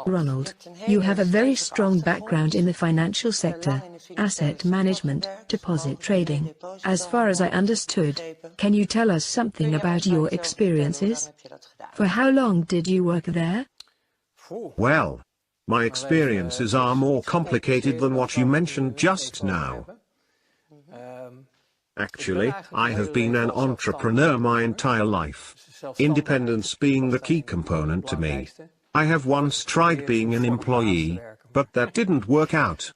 Ronald, you have a very strong background in the financial sector, asset management, deposit trading. As far as I understood, can you tell us something about your experiences? For how long did you work there? Well, my experiences are more complicated than what you mentioned just now. Actually, I have been an entrepreneur my entire life. Independence being the key component to me. I have once tried being an employee, but that didn't work out.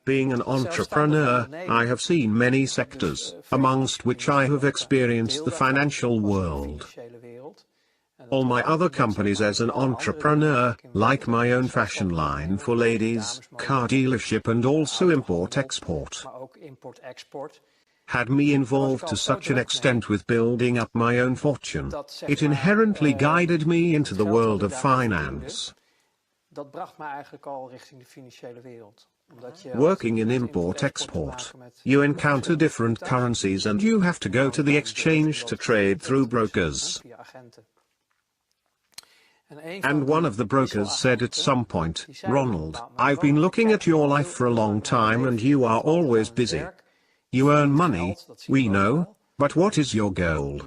Being an entrepreneur, I have seen many sectors, amongst which I have experienced the financial world. All my other companies as an entrepreneur, like my own fashion line for ladies, car dealership and also import-export, had me involved to such an extent with building up my own fortune. It inherently guided me into the world of finance. Working in import-export, you encounter different currencies and you have to go to the exchange to trade through brokers. And one of the brokers said at some point, "Ronald, I've been looking at your life for a long time and you are always busy. You earn money, we know, but what is your goal?"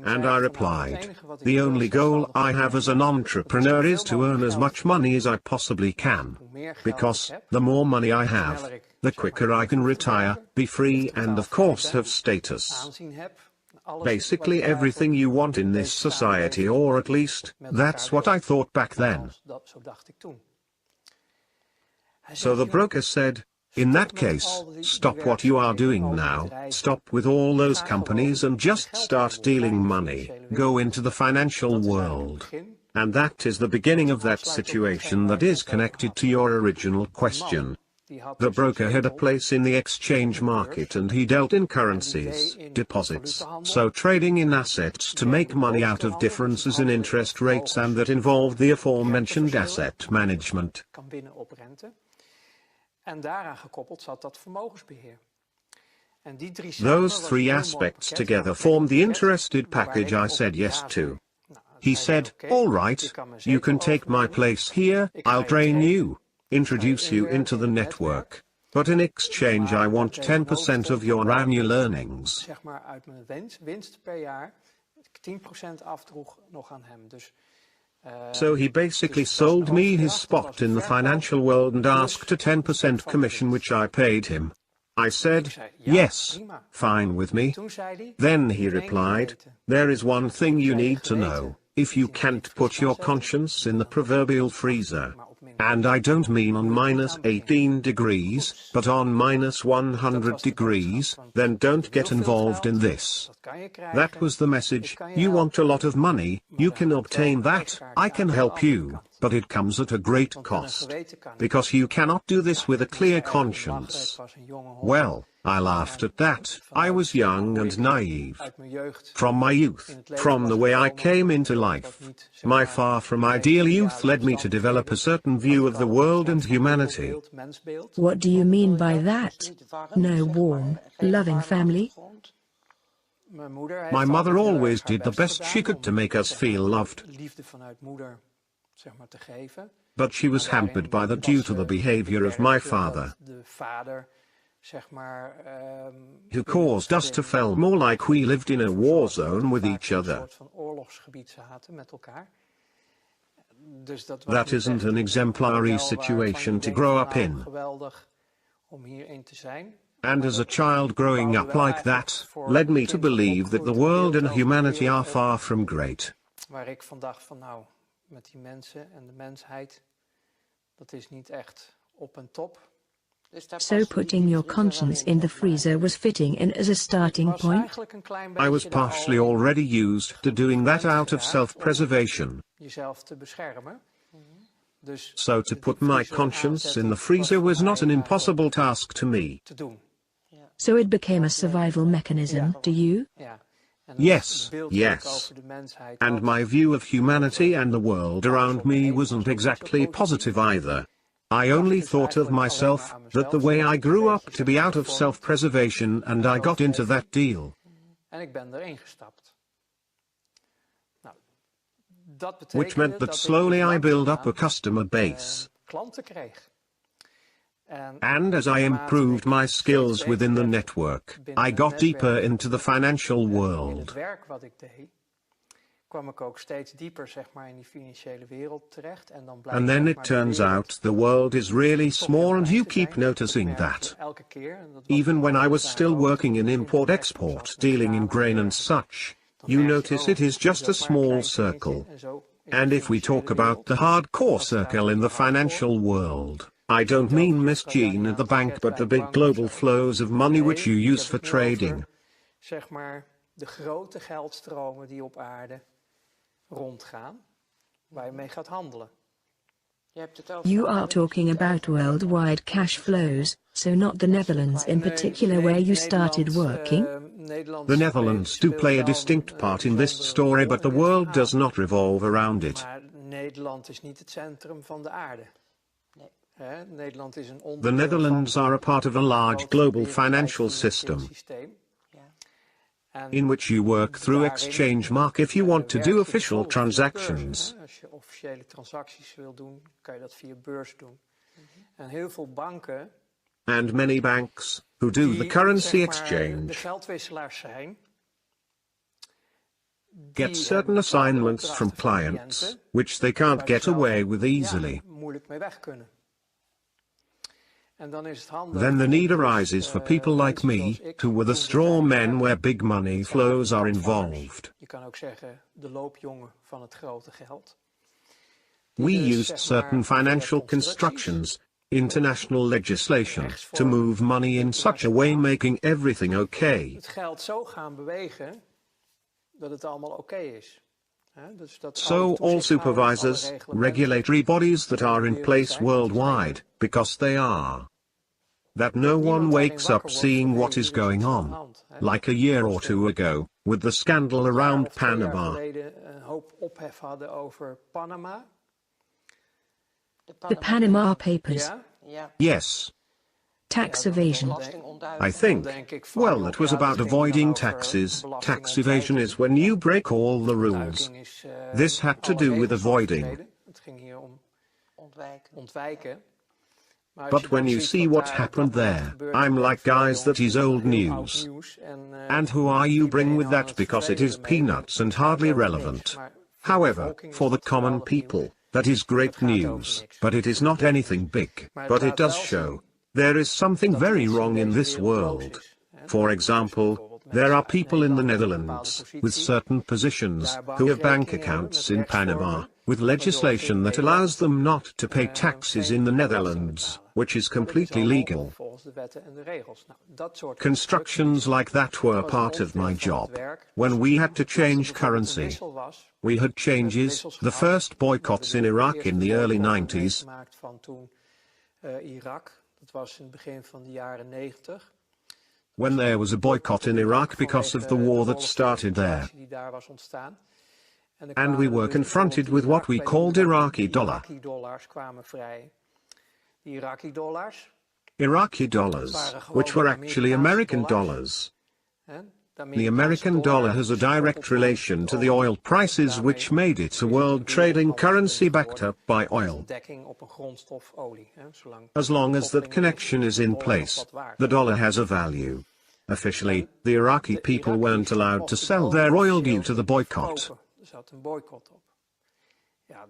And I replied, "The only goal I have as an entrepreneur is to earn as much money as I possibly can. Because, the more money I have, the quicker I can retire, be free and of course have status. Basically everything you want in this society, or at least, that's what I thought back then." So the broker said, "In that case, stop what you are doing now, stop with all those companies and just start dealing money, go into the financial world." And that is the beginning of that situation that is connected to your original question. The broker had a place in the exchange market and he dealt in currencies, deposits, so trading in assets to make money out of differences in interest rates, and that involved the aforementioned asset management. Those three aspects together formed the interested package I said yes to. He said, "All right, you can take my place here, I'll train you, introduce you into the network, but in exchange I want 10% of your annual earnings." So he basically sold me his spot in the financial world and asked a 10% commission, which I paid him. I said, "Yes, fine with me." Then he replied, "There is one thing you need to know, if you can't put your conscience in the proverbial freezer, and I don't mean on -18 degrees, but on -100 degrees, then don't get involved in this." That was the message. You want a lot of money, you can obtain that, I can help you, but it comes at a great cost. Because you cannot do this with a clear conscience. Well, I laughed at that. I was young and naive. From my youth, from the way I came into life, my far from ideal youth led me to develop a certain view of the world and humanity. What do you mean by that? No warm, loving family? My mother always did the best she could to make us feel loved. But she was hampered by that due to the behavior of my father, who caused us to feel more like we lived in a war zone with each other. That isn't an exemplary situation to grow up in. And as a child growing up like that, led me to believe that the world and humanity are far from great. So putting your conscience in the freezer was fitting in as a starting point? I was partially already used to doing that out of self-preservation. So to put my conscience in the freezer was not an impossible task to me. So it became a survival mechanism to you? Yes, yes. And my view of humanity and the world around me wasn't exactly positive either. I only thought of myself, that the way I grew up to be out of self-preservation, and I got into that deal. which meant that slowly I built up a customer base. And as I improved my skills within the network, I got deeper into the financial world. And then it turns out the world is really small, and you keep noticing that. Even when I was still working in import-export, dealing in grain and such, you notice it is just a small circle. And if we talk about the hardcore circle in the financial world, I don't mean Miss Jean at the bank, but the big global flows of money which you use for trading. Zeg maar de grote geldstromen die op aarde rondgaan, waar je mee gaat handelen. You are talking about worldwide cash flows, so not the Netherlands in particular where you started working? The Netherlands do play a distinct part in this story, but the world does not revolve around it. Nederland is niet het centrum van de aarde. The Netherlands are a part of a large global financial system, in which you work through exchange mark if you want to do official transactions. Als je officiële transacties wil doen, kan je dat via beurs doen. En heel veel banken, and many banks, who do the currency exchange, de geldwisselaars zijn, get certain assignments from clients, which they can't get away with easily. Moeilijk mee weg kunnen. Then the need arises for people like me, who were the straw men where big money flows are involved. Je kan ook zeggen de loopjongen van het grote geld. We used certain financial constructions, international legislation, to move money in such a way making everything okay. Het geld zo gaan bewegen dat het allemaal oké is. So all supervisors, regulatory bodies that are in place worldwide, because they are. That no one wakes up seeing what is going on, like a year or two ago, with the scandal around Panama. The Panama Papers. Yes. Tax evasion. I think, well, it was about avoiding taxes. Tax evasion is when you break all the rules. This had to do with avoiding. But when you see what happened there, I'm like, guys, that is old news. And who are you bring with that, because it is peanuts and hardly relevant. However, for the common people, that is great news, but it is not anything big. But it does show there is something very wrong in this world. For example, there are people in the Netherlands, with certain positions, who have bank accounts in Panama, with legislation that allows them not to pay taxes in the Netherlands, which is completely legal. Constructions like that were part of my job. When we had to change currency, we had changes, the first boycotts in Iraq in the early 90s. When there was a boycott in Iraq because of the war that started there. And we were confronted with what we called Iraqi dollar. Iraqi dollars, which were actually American dollars. The American dollar has a direct relation to the oil prices, which made it a world trading currency backed up by oil. As long as that connection is in place, the dollar has a value. Officially, the Iraqi people weren't allowed to sell their oil due to the boycott.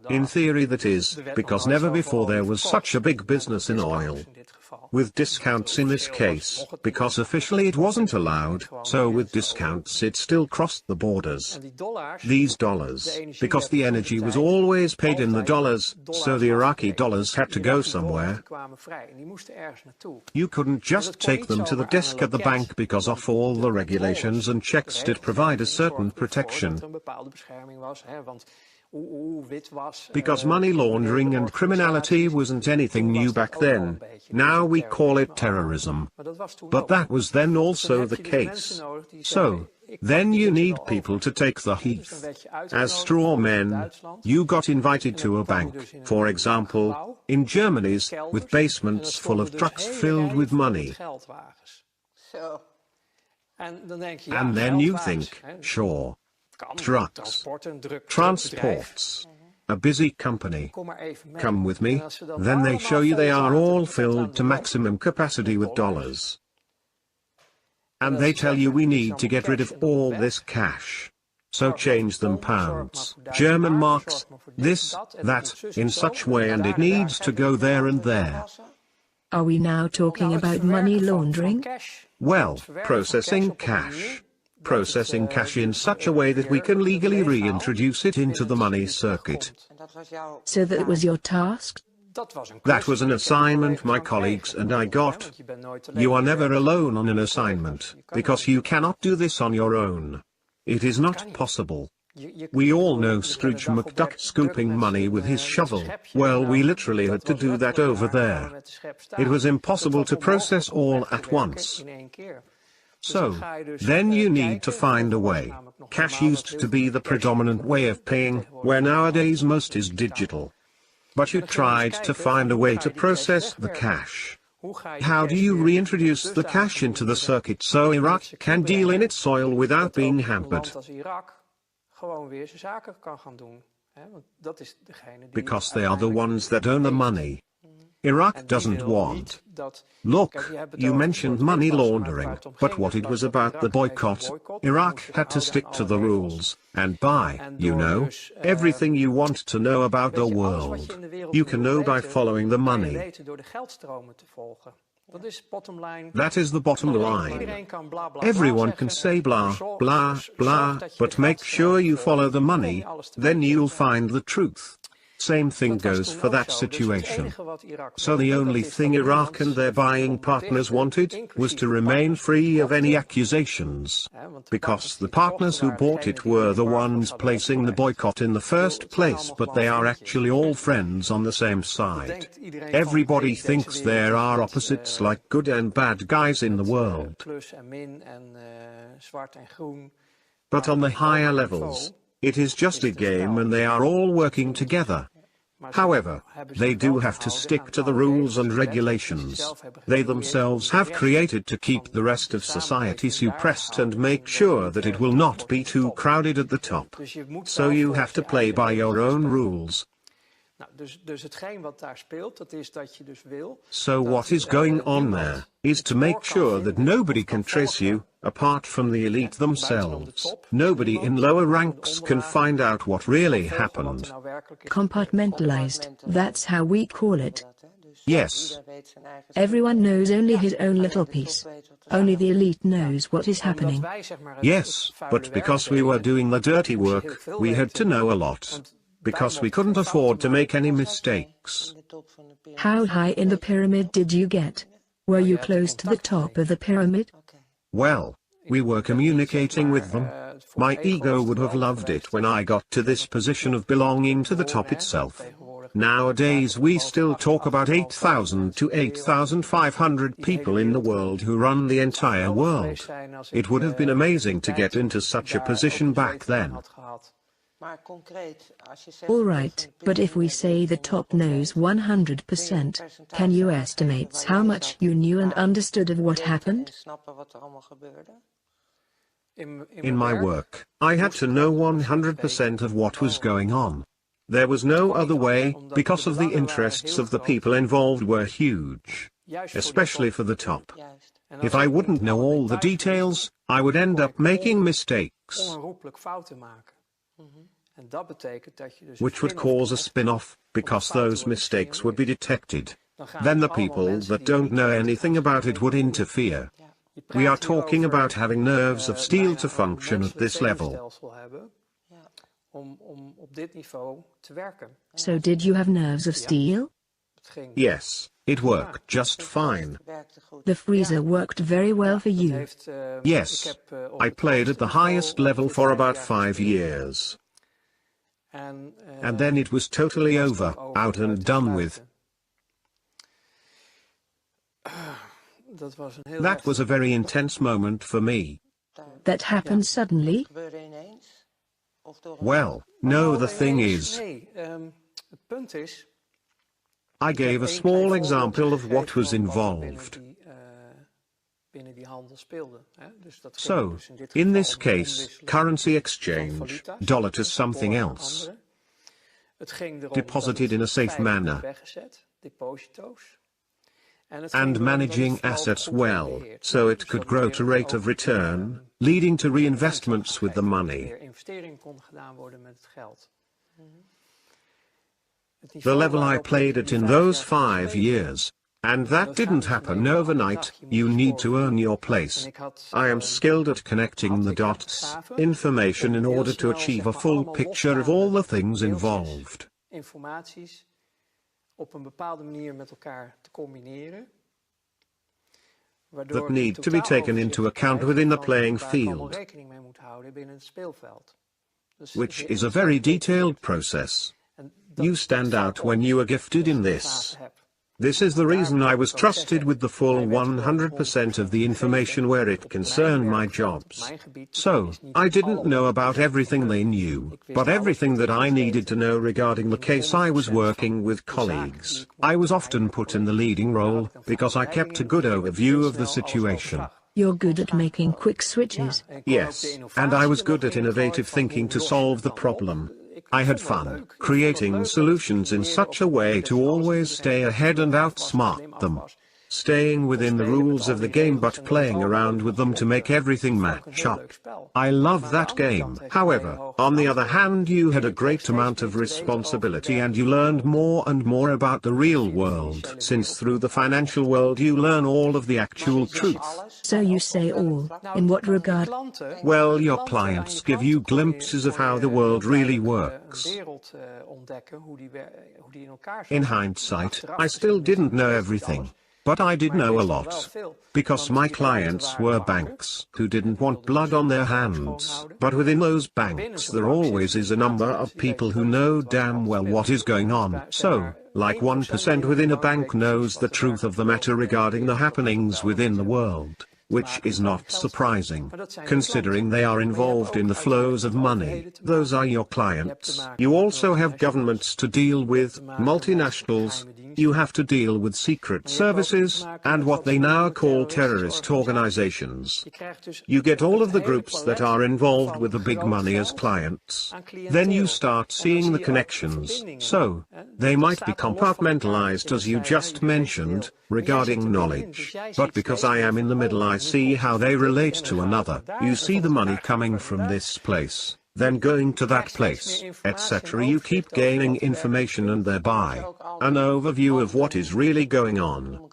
In theory, that is, because never before there was such a big business in oil. With discounts in this case, because officially it wasn't allowed, so with discounts it still crossed the borders. These dollars, because the energy was always paid in the dollars, so the Iraqi dollars had to go somewhere. You couldn't just take them to the desk at the bank because of all the regulations and checks did provide a certain protection. Because money laundering and criminality wasn't anything new back then. Now we call it terrorism. But that was then also the case. So, then you need people to take the heat. As straw men, you got invited to a bank, for example, in Germany's, with basements full of trucks filled with money. And then you think, sure. trucks, transports. A busy company. Come with me, then they show you they are all filled to maximum capacity with dollars. And they tell you we need to get rid of all this cash. So change them pounds, German marks, this, that, in such way, and it needs to go there and there. Are we now talking about money laundering? Well, processing cash. Processing cash in such a way that we can legally reintroduce it into the money circuit. So that was your task? That was an assignment my colleagues and I got. You are never alone on an assignment, because you cannot do this on your own. It is not possible. We all know Scrooge McDuck scooping money with his shovel. Well, we literally had to do that over there. It was impossible to process all at once. So, then you need to find a way. Cash used to be the predominant way of paying, where nowadays most is digital. But you tried to find a way to process the cash. How do you reintroduce the cash into the circuit so Iraq can deal in its soil without being hampered? Because they are the ones that own the money. Iraq doesn't want. Look, you mentioned money laundering, but what it was about the boycott, Iraq had to stick to the rules, and buy, you know, everything you want to know about the world. You can know by following the money. That is the bottom line. Everyone can say blah, blah, blah, but make sure you follow the money, then you'll find the truth. Same thing goes for that situation. So the only thing Iraq and their buying partners wanted was to remain free of any accusations. Because the partners who bought it were the ones placing the boycott in the first place, but they are actually all friends on the same side. Everybody thinks there are opposites like good and bad guys in the world. But on the higher levels, it is just a game and they are all working together. However, they do have to stick to the rules and regulations they themselves have created to keep the rest of society suppressed and make sure that it will not be too crowded at the top. So you have to play by your own rules. So what is going on there is to make sure that nobody can trace you, apart from the elite themselves. Nobody in lower ranks can find out what really happened. Compartmentalized, that's how we call it. Yes. Everyone knows only his own little piece. Only the elite knows what is happening. Yes, but because we were doing the dirty work, we had to know a lot. Because we couldn't afford to make any mistakes. How high in the pyramid did you get? Were you close to the top of the pyramid? Well, we were communicating with them. My ego would have loved it when I got to this position of belonging to the top itself. Nowadays we still talk about 8,000 to 8,500 people in the world who run the entire world. It would have been amazing to get into such a position back then. All right, but if we say the top knows 100%, can you estimate how much you knew and understood of what happened? In my work, I had to know 100% of what was going on. There was no other way, because of the interests of the people involved were huge. Especially for the top. If I wouldn't know all the details, I would end up making mistakes. Which would cause a spin-off, because those mistakes would be detected. Then the people that don't know anything about it would interfere. We are talking about having nerves of steel to function at this level. So did you have nerves of steel? Yes, it worked just fine. The freezer worked very well for you. Yes, I played at the highest level for about 5 years. And then it was totally over, out and done with. That was a very intense moment for me. That happened suddenly? Well, no, the thing is, I gave a small example of what was involved. binnen die handel speelde. So, in this case, currency exchange, dollar to something else, deposited in a safe manner, and managing assets well, so it could grow to rate of return, leading to reinvestments with the money. The level I played at in those 5 years. And that didn't happen overnight, you need to earn your place. I am skilled at connecting the dots, information in order to achieve a full picture of all the things involved. Informaties op een bepaalde manier met elkaar te combineren. That need to be taken into account within the playing field, which is a very detailed process. You stand out when you are gifted in this. This is the reason I was trusted with the full 100% of the information where it concerned my jobs. So, I didn't know about everything they knew, but everything that I needed to know regarding the case I was working with colleagues. I was often put in the leading role, because I kept a good overview of the situation. You're good at making quick switches. Yes, and I was good at innovative thinking to solve the problem. I had fun, creating solutions in such a way to always stay ahead and outsmart them. Staying within the rules of the game but playing around with them to make everything match up. I love that game. However, on the other hand, you had a great amount of responsibility and you learned more and more about the real world, since through the financial world you learn all of the actual truth. So you say all, in what regard? Well, your clients give you glimpses of how the world really works. In hindsight, I still didn't know everything. But I did know a lot. Because my clients were banks who didn't want blood on their hands. But within those banks there always is a number of people who know damn well what is going on. So, like 1% within a bank knows the truth of the matter regarding the happenings within the world. Which is not surprising, considering they are involved in the flows of money. Those are your clients. You also have governments to deal with, multinationals. You have to deal with secret services, and what they now call terrorist organizations. You get all of the groups that are involved with the big money as clients. Then you start seeing the connections, so, they might be compartmentalized as you just mentioned, regarding knowledge. But because I am in the middle I see how they relate to another. You see the money coming from this place, then going to that place, etc. You keep gaining information and thereby an overview of what is really going on.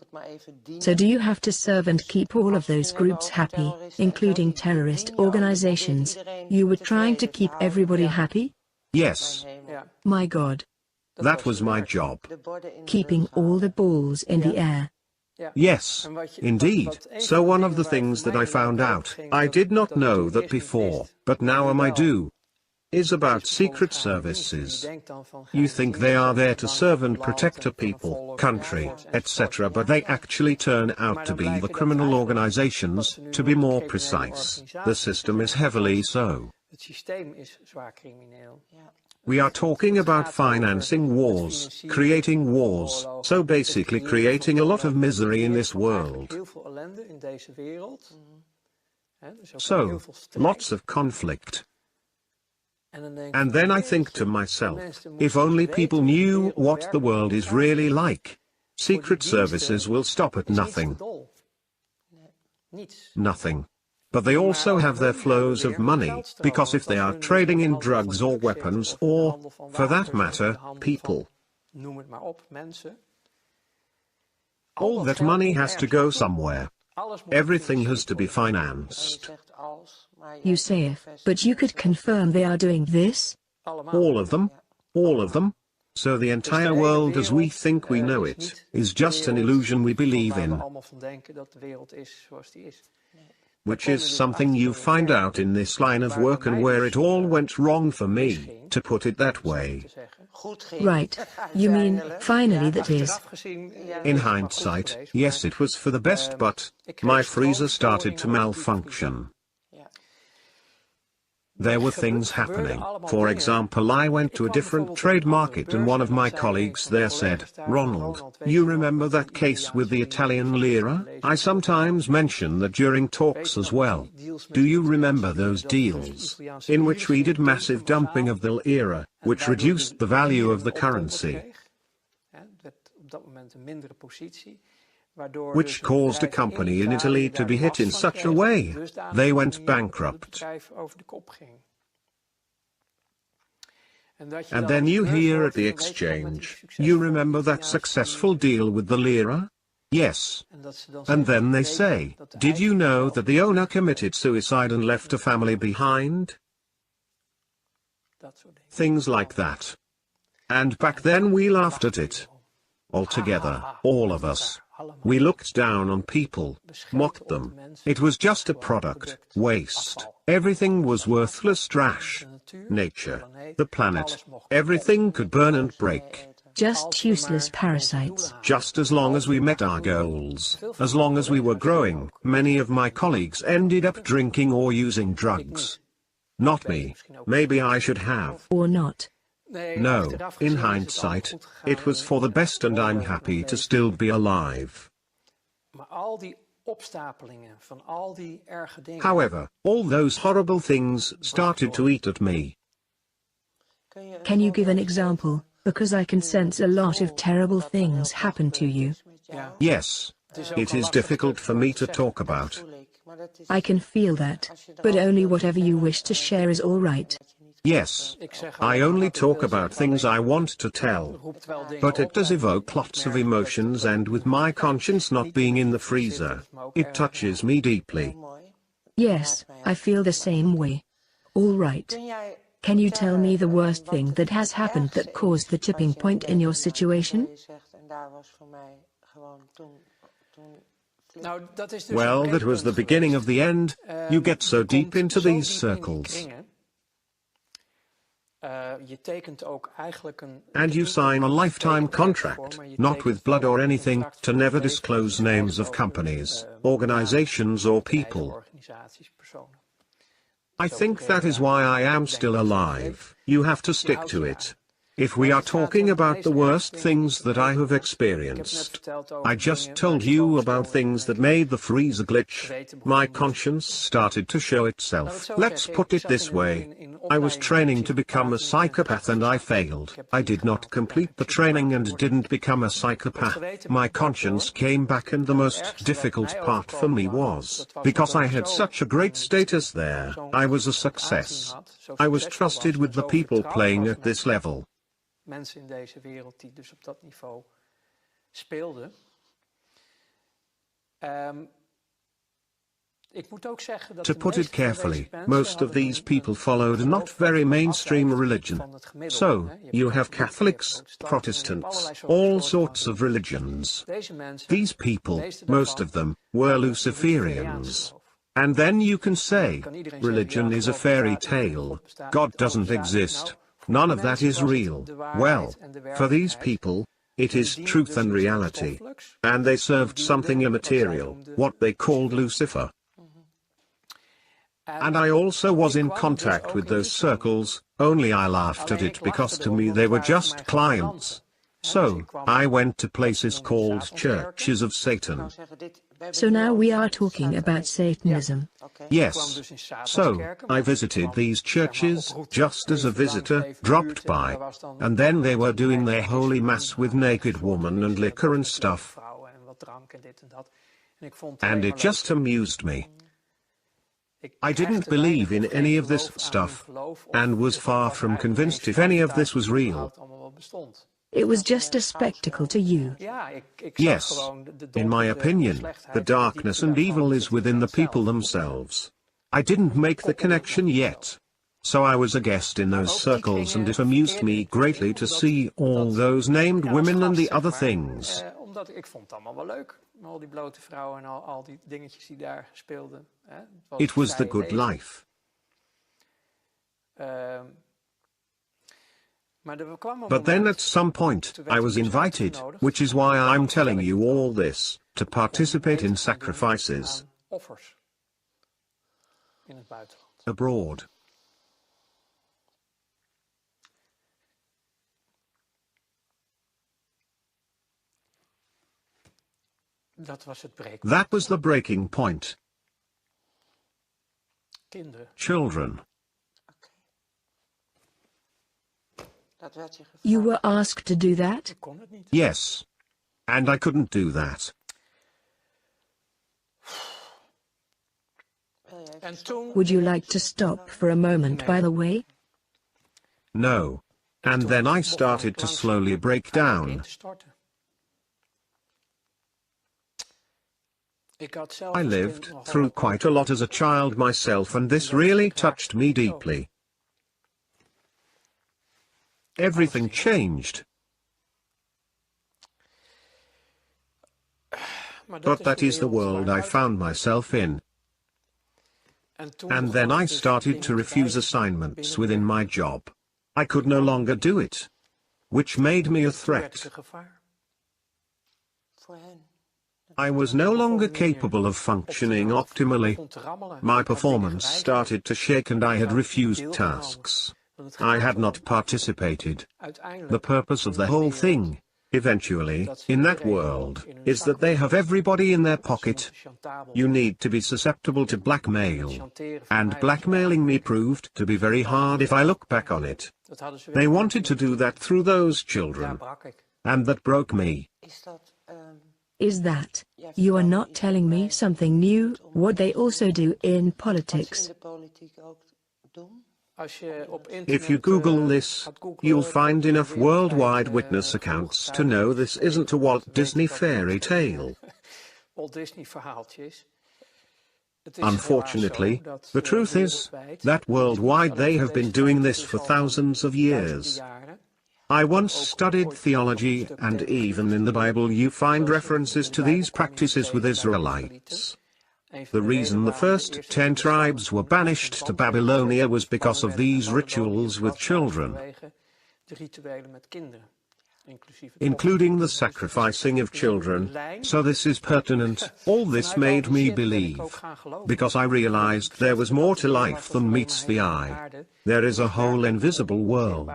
So do you have to serve and keep all of those groups happy, including terrorist organizations? You were trying to keep everybody happy? Yes. My God. That was my job. Keeping all the balls in the air. Yes, indeed. So one of the things that I found out, I did not know that before, but now I do, is about secret services. You think they are there to serve and protect a people, country, etc., but they actually turn out to be the criminal organizations, to be more precise. The system is heavily so. We are talking about financing wars, creating wars, so basically creating a lot of misery in this world. So, lots of conflict. And then I think to myself, if only people knew what the world is really like. Secret services will stop at nothing. Nothing. But they also have their flows of money, because if they are trading in drugs or weapons or, for that matter, people, all that money has to go somewhere. Everything has to be financed. You say if, but you could confirm they are doing this? All of them? All of them? So the entire world as we think we know it, is just an illusion we believe in. Which is something you find out in this line of work and where it all went wrong for me, to put it that way. Right. You mean, finally that is. In hindsight, yes, it was for the best, but my freezer started to malfunction. There were things happening. For example, I went to a different trade market and one of my colleagues there said, "Ronald, you remember that case with the Italian lira? I sometimes mention that during talks as well. Do you remember those deals, in which we did massive dumping of the lira, which reduced the value of the currency? Which caused a company in Italy to be hit in such a way. They went bankrupt." And then you hear at the exchange, "You remember that successful deal with the lira?" Yes. And then they say, "Did you know that the owner committed suicide and left a family behind?" Things like that. And back then we laughed at it. Altogether, all of us. We looked down on people, mocked them. It was just a product, waste. Everything was worthless trash. Nature, the planet, everything could burn and break. Just useless parasites. Just as long as we met our goals, as long as we were growing, many of my colleagues ended up drinking or using drugs. Not me. Maybe I should have. Or not. No, in hindsight, it was for the best and I'm happy to still be alive. However, all those horrible things started to eat at me. Can you give an example? Because I can sense a lot of terrible things happen to you. Yes. It is difficult for me to talk about. I can feel that, but only whatever you wish to share is all right. Yes. I only talk about things I want to tell. But it does evoke lots of emotions, and with my conscience not being in the freezer, it touches me deeply. Yes, I feel the same way. All right. Can you tell me the worst thing that has happened that caused the tipping point in your situation? Well, that was the beginning of the end. You get so deep into these circles. And you sign a lifetime contract, not with blood or anything, to never disclose names of companies, organizations or people. I think that is why I am still alive. You have to stick to it. If we are talking about the worst things that I have experienced, I just told you about things that made the freezer glitch. My conscience started to show itself. Let's put it this way. I was training to become a psychopath and I failed. I did not complete the training and didn't become a psychopath. My conscience came back, and the most difficult part for me was, because I had such a great status there, I was a success. I was trusted with the people playing at this level. Mensen in deze wereld die dus op dat niveau speelden. To put it carefully, most of these people followed a not very mainstream religion. So, you have Catholics, Protestants, all sorts of religions. These people, most of them, were Luciferians. And then you can say, religion is a fairy tale, God doesn't exist. None of that is real. Well, for these people, it is truth and reality. And they served something immaterial, what they called Lucifer. And I also was in contact with those circles, only I laughed at it because to me they were just clients. So, I went to places called Churches of Satan. So now we are talking about Satanism. Yes. So, I visited these churches, just as a visitor, dropped by. And then they were doing their holy mass with naked women and liquor and stuff. And it just amused me. I didn't believe in any of this stuff, and was far from convinced if any of this was real. It was just a spectacle to you. Yes. In my opinion, the darkness and evil is within the people themselves. I didn't make the connection yet. So I was a guest in those circles, and it amused me greatly to see all those named women and the other things. It was the good life. But then at some point, I was invited, which is why I'm telling you all this, to participate in sacrifices abroad. That was the breaking point. Children. You were asked to do that? Yes. And I couldn't do that. Would you like to stop for a moment, by the way? No. And then I started to slowly break down. I lived through quite a lot as a child myself, and this really touched me deeply. Everything changed. But that is the world I found myself in. And then I started to refuse assignments within my job. I could no longer do it, which made me a threat. I was no longer capable of functioning optimally. My performance started to shake and I had refused tasks. I had not participated. The purpose of the whole thing, eventually, in that world, is that they have everybody in their pocket. You need to be susceptible to blackmail. And blackmailing me proved to be very hard if I look back on it. They wanted to do that through those children. And that broke me. Is that, you are not telling me something new, what they also do in politics? If you Google this, you'll find enough worldwide witness accounts to know this isn't a Walt Disney fairy tale. Unfortunately, the truth is that worldwide they have been doing this for thousands of years. I once studied theology, and even in the Bible you find references to these practices with Israelites. The reason the first 10 tribes were banished to Babylonia was because of these rituals with children, including the sacrificing of children. So this is pertinent. All this made me believe, because I realized there was more to life than meets the eye. There is a whole invisible world.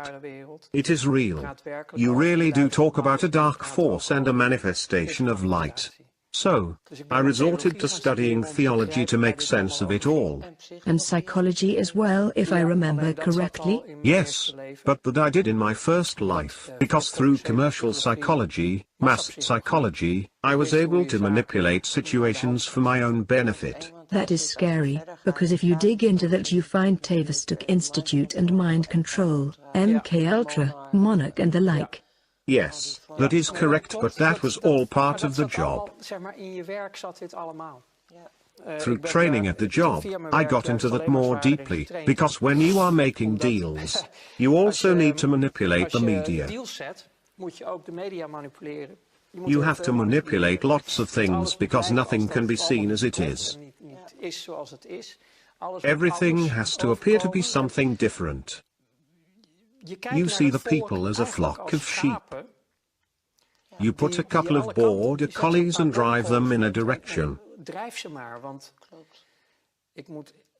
It is real. You really do talk about a dark force and a manifestation of light. So, I resorted to studying theology to make sense of it all. And psychology as well, if I remember correctly? Yes, but that I did in my first life, because through commercial psychology, mass psychology, I was able to manipulate situations for my own benefit. That is scary, because if you dig into that you find Tavistock Institute and mind control, MK Ultra, Monarch and the like. Yes, that is correct, but that was all part of the job. Through training at the job, I got into that more deeply, because when you are making deals, you also need to manipulate the media. You have to manipulate lots of things because nothing can be seen as it is. Everything has to appear to be something different. You see the people as a flock of sheep. You put a couple of border collies and drive them in a direction.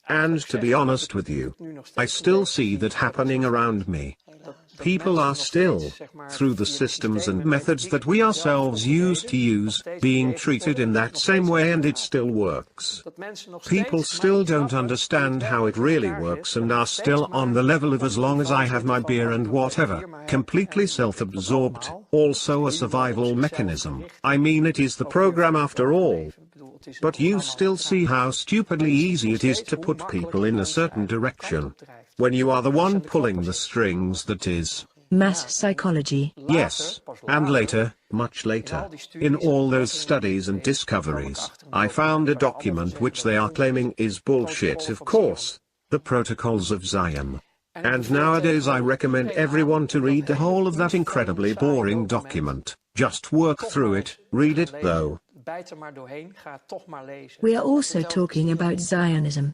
And to be honest with you, I still see that happening around me. People are still, through the systems and methods that we ourselves used to use, being treated in that same way, and it still works. People still don't understand how it really works and are still on the level of as long as I have my beer and whatever, completely self-absorbed, also a survival mechanism. I mean, it is the program after all. But you still see how stupidly easy it is to put people in a certain direction, when you are the one pulling the strings. That is mass psychology. Yes, and later, much later, in all those studies and discoveries, I found a document which they are claiming is bullshit, of course, the Protocols of Zion. And nowadays I recommend everyone to read the whole of that incredibly boring document. Just work through it, read it though. We are also talking about Zionism.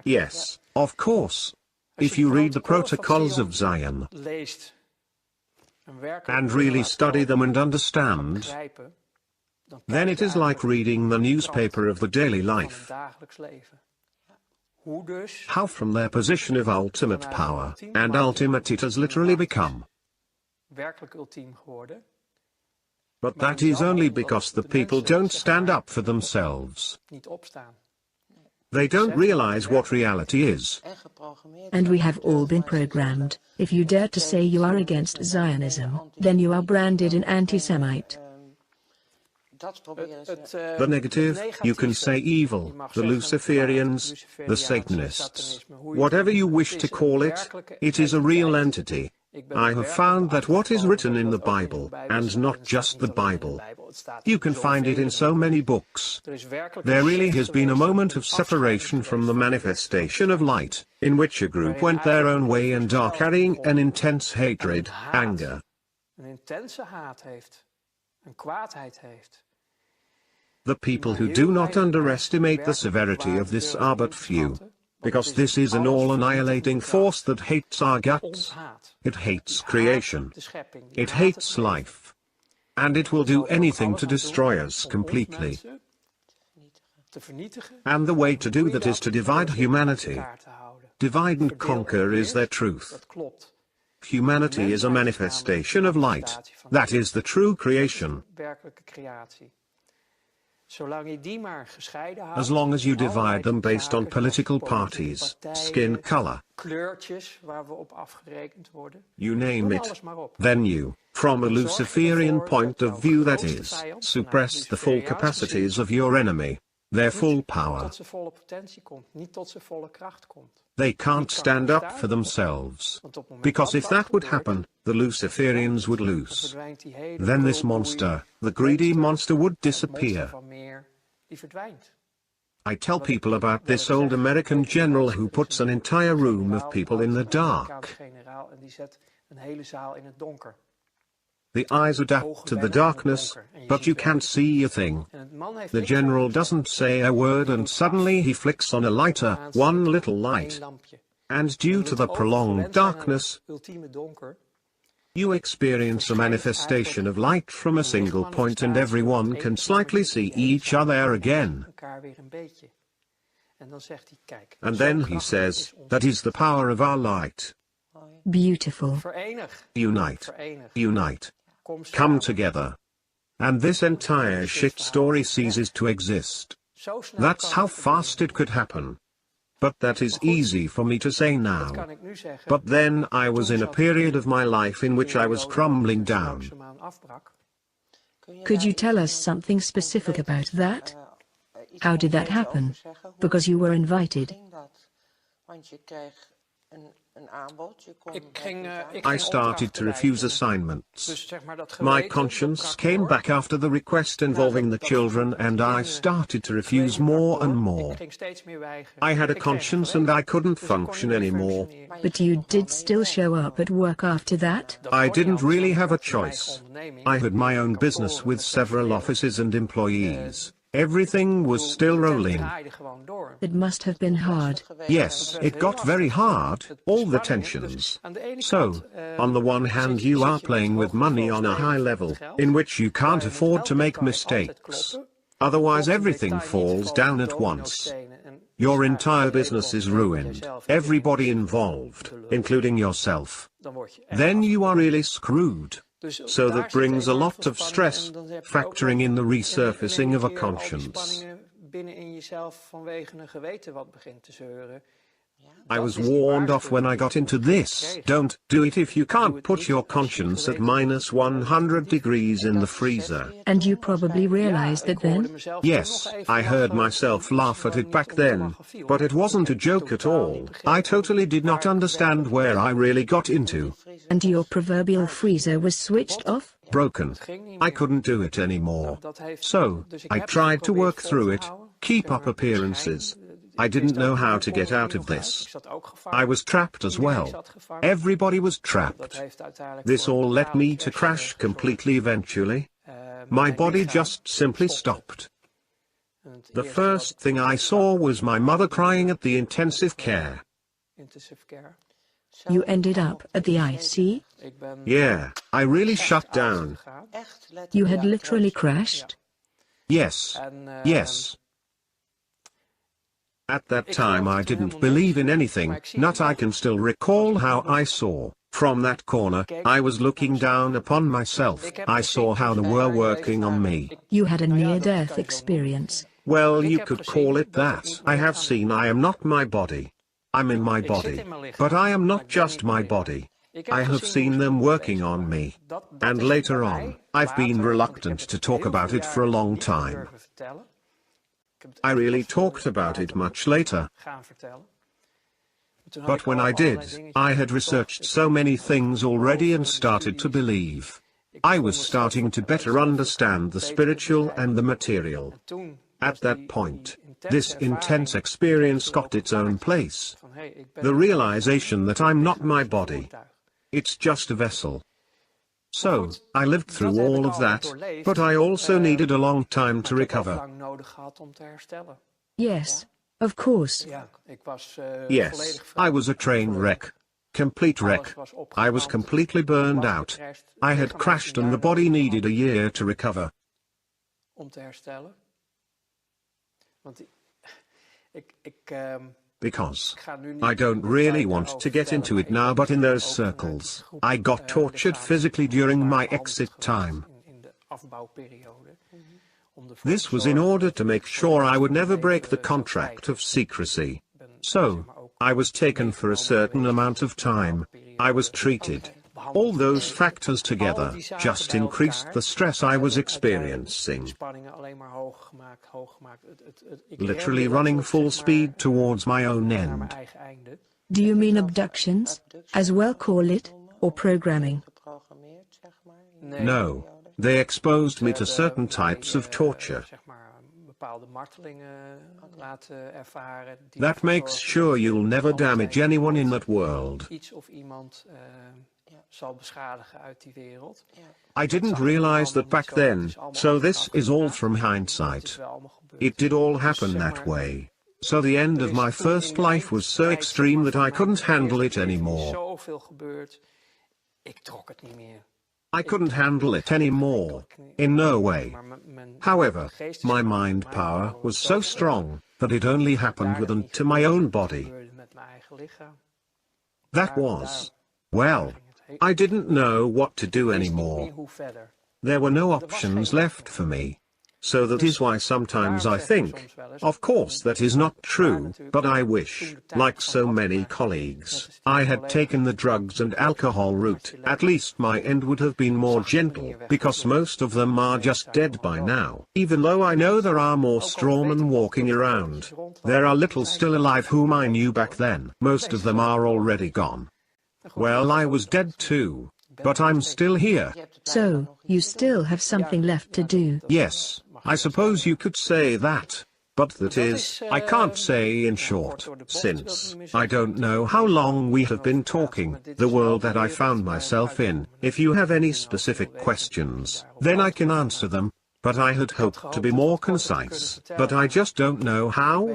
Yes, of course. If you read the Protocols of Zion and really study them and understand, then it is like reading the newspaper of the daily life. How from their position of ultimate power, and ultimate it has literally become, But that is only because the people don't stand up for themselves. They don't realize what reality is. And we have all been programmed. If you dare to say you are against Zionism, then you are branded an anti-Semite. The negative, you can say evil, the Luciferians, the Satanists, whatever you wish to call it, it is a real entity. I have found that what is written in the Bible, and not just the Bible, you can find it in so many books. There really has been a moment of separation from the manifestation of light, in which a group went their own way and are carrying an intense hatred, anger. The people who do not underestimate the severity of this are but few. Because this is an all-annihilating force that hates our guts. It hates creation. It hates life. And it will do anything to destroy us completely. And the way to do that is to divide humanity. Divide and conquer is their truth. Humanity is a manifestation of light. That is the true creation. As long as you divide them based on political parties, skin color, you name it, then you, from a Luciferian point of view that is, suppress the full capacities of your enemy, their full power. They can't stand up for themselves. Because if that would happen, the Luciferians would lose. Then this monster, the greedy monster, would disappear. I tell people about this old American general who puts an entire room of people in the dark. The eyes adapt to the darkness, but you can't see a thing. The general doesn't say a word and suddenly he flicks on a lighter, one little light. And due to the prolonged darkness, you experience a manifestation of light from a single point and everyone can slightly see each other again. And then he says, that is the power of our light. Beautiful. Unite. Unite. Come together. And this entire shit story ceases to exist. That's how fast it could happen. But that is easy for me to say now. But then I was in a period of my life in which I was crumbling down. Could you tell us something specific about that? How did that happen? Because you were invited. I started to refuse assignments. My conscience came back after the request involving the children and I started to refuse more and more. I had a conscience and I couldn't function anymore. But you did still show up at work after that? I didn't really have a choice. I had my own business with several offices and employees. Everything was still rolling. It must have been hard. Yes, it got very hard, all the tensions. So, on the one hand you are playing with money on a high level, in which you can't afford to make mistakes. Otherwise everything falls down at once. Your entire business is ruined, everybody involved, including yourself. Then you are really screwed. So that brings a lot of stress, factoring in the resurfacing of a conscience. I was warned off when I got into this. Don't do it if you can't put your conscience at minus 100 degrees in the freezer. And you probably realized that then? Yes, I heard myself laugh at it back then, but it wasn't a joke at all. I totally did not understand where I really got into. And your proverbial freezer was switched off? Broken. I couldn't do it anymore. So, I tried to work through it, keep up appearances. I didn't know how to get out of this. I was trapped as well. Everybody was trapped. This all led me to crash completely eventually. My body just simply stopped. The first thing I saw was my mother crying at the intensive care. You ended up at the IC? Yeah, I really shut down. You had literally crashed? Yes. Yes. At that time I didn't believe in anything, not I can still recall how I saw, From that corner, I was looking down upon myself. I saw how they were working on me. You had a near-death experience. Well, you could call it that. I have seen I am not my body. I'm in my body. But I am not just my body. I have seen them working on me. And later on, I've been reluctant to talk about it for a long time. I really talked about it much later. But when I did, I had researched so many things already and started to believe. I was starting to better understand the spiritual and the material. At that point, this intense experience got its own place. The realization that I'm not my body. It's just a vessel. So, I lived through all of that, but I also needed a long time to recover. Yes, of course. Yes, I was a train wreck. Complete wreck. I was completely burned out. I had crashed and the body needed a year to recover. Because I don't really want to get into it now, but in those circles, I got tortured physically during my exit time. This was in order to make sure I would never break the contract of secrecy. So, I was taken for a certain amount of time. I was treated. All those factors together just increased the stress I was experiencing. Literally running full speed towards my own end. Do you mean abductions, as well call it, or programming? No, they exposed me to certain types of torture. That makes sure you'll never damage anyone in that world. I didn't realize that back then, so this is all from hindsight. It did all happen that way. So the end of my first life was so extreme that I couldn't handle it anymore. I couldn't handle it anymore, in no way. However, my mind power was so strong that it only happened within to my own body. That was, well, I didn't know what to do anymore. There were no options left for me. So that is why sometimes I think, of course that is not true, but I wish, like so many colleagues, I had taken the drugs and alcohol route. At least my end would have been more gentle, because most of them are just dead by now. Even though I know there are more strawmen walking around, there are little still alive whom I knew back then. Most of them are already gone. Well, I was dead too, but I'm still here. So, you still have something left to do? Yes. I suppose you could say that, but that is, I can't say in short, since I don't know how long we have been talking, the world that I found myself in. If you have any specific questions, then I can answer them, but I had hoped to be more concise, but I just don't know how.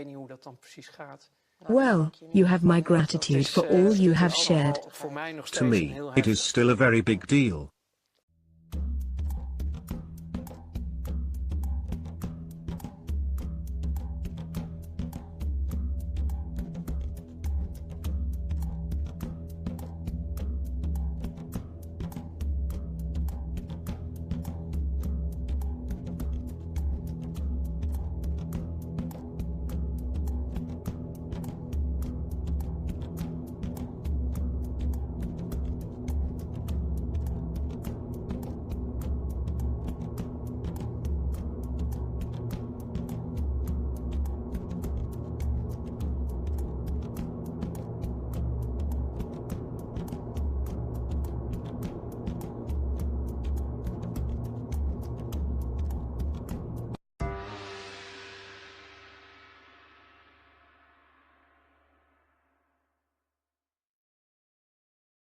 Well, you have my gratitude for all you have shared. To me, it is still a very big deal.